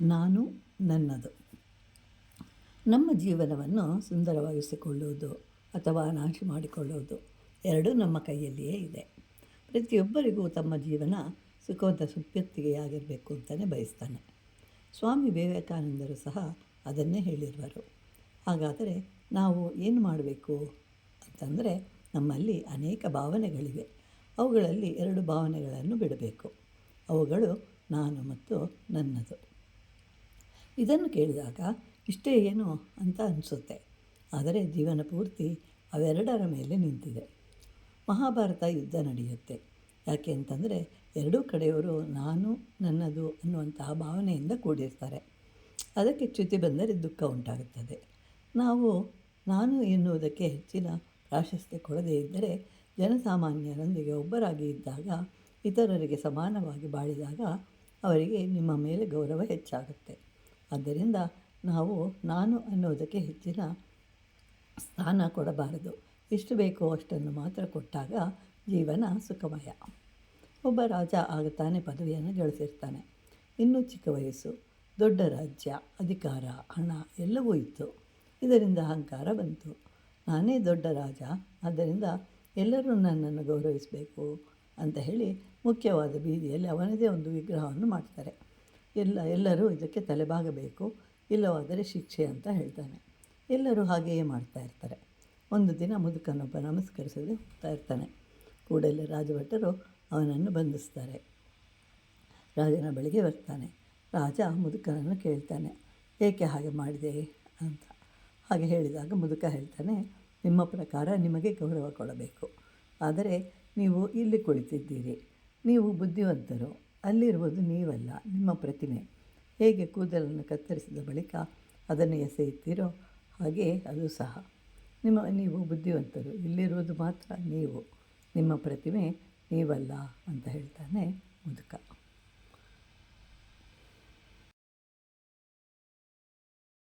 ನಾನು ನನ್ನದು. ನಮ್ಮ ಜೀವನವನ್ನು ಸುಂದರವಾಗಿಸಿಕೊಳ್ಳುವುದು ಅಥವಾ ನಾಶ ಮಾಡಿಕೊಳ್ಳುವುದು ಎರಡೂ ನಮ್ಮ ಕೈಯಲ್ಲಿಯೇ ಇದೆ. ಪ್ರತಿಯೊಬ್ಬರಿಗೂ ತಮ್ಮ ಜೀವನ ಸುಖವಂತ ಸುಪ್ಪತ್ತಿಗೆಯಾಗಿರಬೇಕು ಅಂತಲೇ ಬಯಸ್ತಾನೆ. ಸ್ವಾಮಿ ವಿವೇಕಾನಂದರು ಸಹ ಅದನ್ನೇ ಹೇಳಿರುವರು. ಹಾಗಾದರೆ ನಾವು ಏನು ಮಾಡಬೇಕು ಅಂತಂದರೆ, ನಮ್ಮಲ್ಲಿ ಅನೇಕ ಭಾವನೆಗಳಿವೆ. ಅವುಗಳಲ್ಲಿ ಎರಡು ಭಾವನೆಗಳನ್ನು ಬಿಡಬೇಕು. ಅವುಗಳು ನಾನು ಮತ್ತು ನನ್ನದು. ಇದನ್ನು ಕೇಳಿದಾಗ ಇಷ್ಟೇ ಏನು ಅಂತ ಅನಿಸುತ್ತೆ. ಆದರೆ ಜೀವನ ಪೂರ್ತಿ ಅವೆರಡರ ಮೇಲೆ ನಿಂತಿದೆ. ಮಹಾಭಾರತ ಯುದ್ಧ ನಡೆಯುತ್ತೆ. ಯಾಕೆ ಅಂತಂದರೆ ಎರಡೂ ಕಡೆಯವರು ನಾನು ನನ್ನದು ಅನ್ನುವಂತಹ ಭಾವನೆಯಿಂದ ಕೂಡಿರ್ತಾರೆ. ಅದಕ್ಕೆ ಚ್ಯುತಿ ಬಂದರೆ ದುಃಖ ಉಂಟಾಗುತ್ತದೆ. ನಾವು ನಾನು ಎನ್ನುವುದಕ್ಕೆ ಹೆಚ್ಚಿನ ಪ್ರಾಶಸ್ತ್ಯ ಕೊಡದೇ ಇದ್ದರೆ, ಜನಸಾಮಾನ್ಯರೊಂದಿಗೆ ಒಬ್ಬರಾಗಿ ಇದ್ದಾಗ, ಇತರರಿಗೆ ಸಮಾನವಾಗಿ ಬಾಳಿದಾಗ ಅವರಿಗೆ ನಿಮ್ಮ ಮೇಲೆ ಗೌರವ ಹೆಚ್ಚಾಗುತ್ತೆ. ಆದ್ದರಿಂದ ನಾವು ನಾನು ಅನ್ನೋದಕ್ಕೆ ಹೆಚ್ಚಿನ ಸ್ಥಾನ ಕೊಡಬಾರದು. ಎಷ್ಟು ಬೇಕೋ ಅಷ್ಟನ್ನು ಮಾತ್ರ ಕೊಟ್ಟಾಗ ಜೀವನ ಸುಖಮಯ. ಒಬ್ಬ ರಾಜ ಆಗ ತಾನೇ ಪದವಿಯನ್ನು ಗಳಿಸಿರ್ತಾನೆ. ಇನ್ನೂ ಚಿಕ್ಕ ವಯಸ್ಸು, ದೊಡ್ಡ ರಾಜ್ಯ, ಅಧಿಕಾರ, ಹಣ ಎಲ್ಲವೂ ಇತ್ತು. ಇದರಿಂದ ಅಹಂಕಾರ ಬಂತು. ನಾನೇ ದೊಡ್ಡ ರಾಜ, ಆದ್ದರಿಂದ ಎಲ್ಲರೂ ನನ್ನನ್ನು ಗೌರವಿಸಬೇಕು ಅಂತ ಹೇಳಿ ಮುಖ್ಯವಾದ ಬೀದಿಯಲ್ಲಿ ಅವನದೇ ಒಂದು ವಿಗ್ರಹವನ್ನು ಮಾಡ್ತಾರೆ. ಎಲ್ಲರೂ ಇದಕ್ಕೆ ತಲೆಬಾಗಬೇಕು, ಇಲ್ಲವಾದರೆ ಶಿಕ್ಷೆ ಅಂತ ಹೇಳ್ತಾನೆ. ಎಲ್ಲರೂ ಹಾಗೆಯೇ ಮಾಡ್ತಾ ಇರ್ತಾರೆ. ಒಂದು ದಿನ ಮುದುಕನೊಬ್ಬ ನಮಸ್ಕರಿಸದೆ ಹೋಗ್ತಾ ಇರ್ತಾನೆ. ಕೂಡಲೇ ರಾಜಭಟರು ಅವನನ್ನು ಬಂಧಿಸ್ತಾರೆ. ರಾಜನ ಬಳಿಗೆ ಬರ್ತಾನೆ. ರಾಜ ಮುದುಕನನ್ನು ಕೇಳ್ತಾನೆ, ಏಕೆ ಹಾಗೆ ಮಾಡಿದೆ ಅಂತ. ಹಾಗೆ ಹೇಳಿದಾಗ ಮುದುಕ ಹೇಳ್ತಾನೆ, ನಿಮ್ಮ ಪ್ರಕಾರ ನಿಮಗೆ ಗೌರವ ಕೊಡಬೇಕು. ಆದರೆ ನೀವು ಇಲ್ಲಿ ಕುಳಿತಿದ್ದೀರಿ. ನೀವು ಬುದ್ಧಿವಂತರು. ಅಲ್ಲಿರುವುದು ನೀವಲ್ಲ, ನಿಮ್ಮ ಪ್ರತಿಮೆ. ಹೇಗೆ ಕೂದಲನ್ನು ಕತ್ತರಿಸಿದ ಬಳಿಕ ಅದನ್ನು ಎಸೆಯುತ್ತೀರೋ ಹಾಗೆ ಅದು ಸಹ. ನೀವು ಬುದ್ಧಿವಂತರು. ಇಲ್ಲಿರುವುದು ಮಾತ್ರ ನೀವು. ನಿಮ್ಮ ಪ್ರತಿಮೆ ನೀವಲ್ಲ ಅಂತ ಹೇಳ್ತಾನೆ ಮುದುಕ.